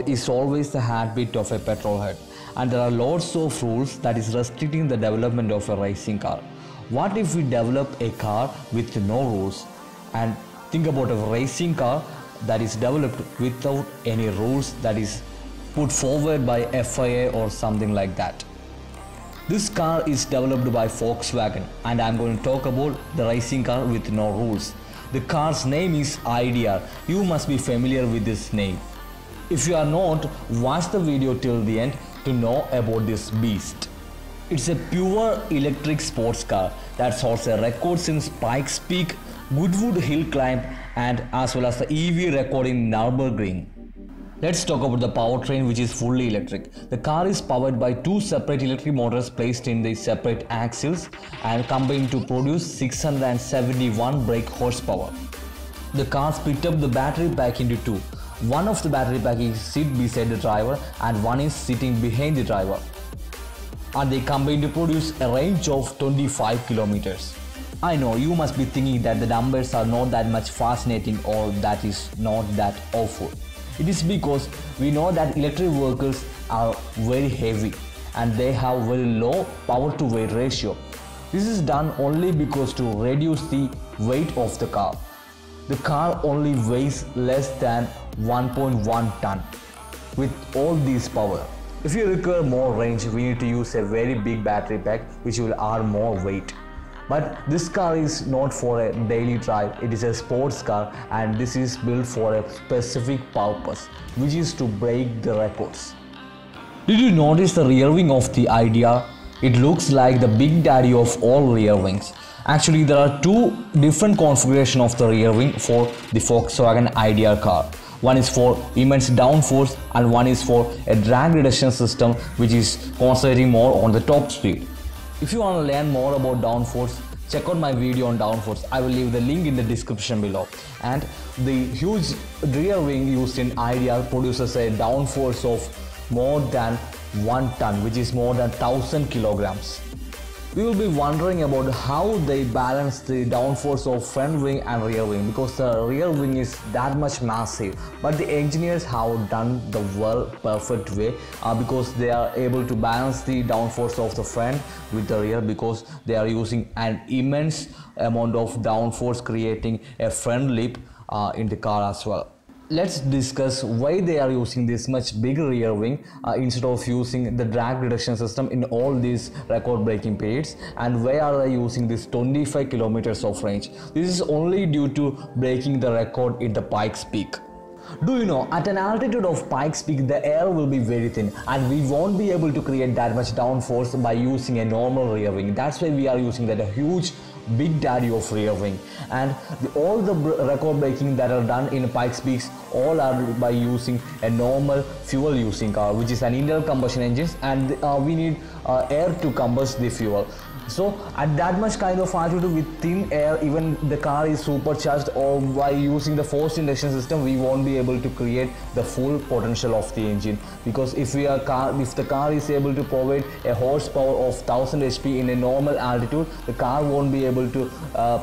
is always the heartbeat of a petrol head, and there are lots of rules that is restricting the development of a racing car. What if we develop a car with no rules? And think about a racing car that is developed without any rules, that is put forward by FIA or something like that. This car is developed by Volkswagen, and I am going to talk about the racing car with no rules. The car's name is IDR. You must be familiar with this name. If you are not, watch the video till the end to know about this beast. It's a pure electric sports car that holds a record since Pikes Peak, Goodwood Hill Climb, and as well as the EV record in Nürburgring. Let's talk about the powertrain, which is fully electric. The car is powered by two separate electric motors placed in the separate axles and combined to produce 671 brake horsepower. The car split up the battery pack into two. One of the battery pack is sit beside the driver and one is sitting behind the driver. And they combine to produce a range of 25 kilometers. I know you must be thinking that the numbers are not that much fascinating or that is not that awful. It is because we know that electric vehicles are very heavy and they have very low power to weight ratio. This is done only because to reduce the weight of the car. The car only weighs less than 1.1 ton with all this power. If you require more range, we need to use a very big battery pack which will add more weight. But this car is not for a daily drive, it is a sports car, and this is built for a specific purpose, which is to break the records. Did you notice the rear wing of the IDR? It looks like the big daddy of all rear wings. Actually, there are two different configurations of the rear wing for the Volkswagen IDR car. One is for immense downforce and one is for a drag reduction system, which is concentrating more on the top speed. If you want to learn more about downforce, check out my video on downforce. I will leave the link in the description below. And the huge rear wing used in IDR produces a downforce of more than 1 ton, which is more than 1000 kilograms. We will be wondering about how they balance the downforce of front wing and rear wing, because the rear wing is that much massive, but the engineers have done the work perfect way because they are able to balance the downforce of the front with the rear, because they are using an immense amount of downforce creating a front lip in the car as well. Let's discuss why they are using this much bigger rear wing instead of using the drag reduction system in all these record breaking periods, and why are they using this 25 kilometers of range. This is only due to breaking the record in the Pikes Peak. Do you know, at an altitude of Pikes Peak, the air will be very thin and we won't be able to create that much downforce by using a normal rear wing. That's why we are using that huge big daddy of rear wing, and all the record breaking that are done in Pikes Peaks all are by using a normal fuel using car, which is an internal combustion engine, and we need air to combust the fuel. So at that much kind of altitude with thin air, even the car is supercharged, or by using the forced induction system we won't be able to create the full potential of the engine, because if the car is able to provide a horsepower of 1000 HP in a normal altitude, the car won't be able to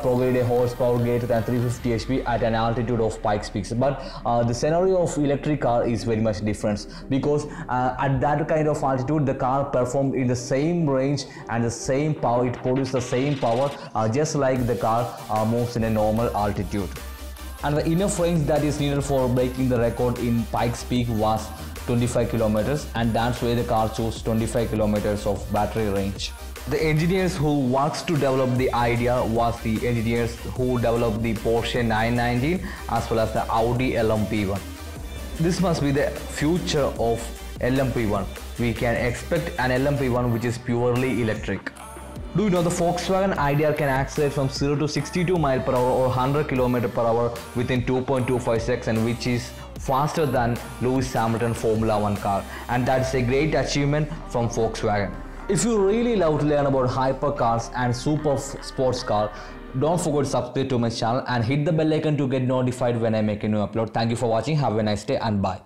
provide a horsepower greater than 350 HP at an altitude of Pikes Peaks. But the scenario of electric car is very much different, because at that kind of altitude the car performed in the same range and the same power. It produces the same power just like the car moves in a normal altitude. And the enough range that is needed for breaking the record in Pikes Peak was 25 kilometers, and that's why the car chose 25 kilometers of battery range. The engineers who works to develop the idea was the engineers who developed the Porsche 919 as well as the Audi LMP1. This must be the future of LMP1. We can expect an LMP1 which is purely electric. Do you know the Volkswagen IDR can accelerate from 0 to 62 miles per hour or 100 km per hour within 2.25 seconds, which is faster than Lewis Hamilton Formula 1 car, and that's a great achievement from Volkswagen. If you really love to learn about hypercars and super sports car, don't forget to subscribe to my channel and hit the bell icon to get notified when I make a new upload. Thank you for watching. Have a nice day and bye.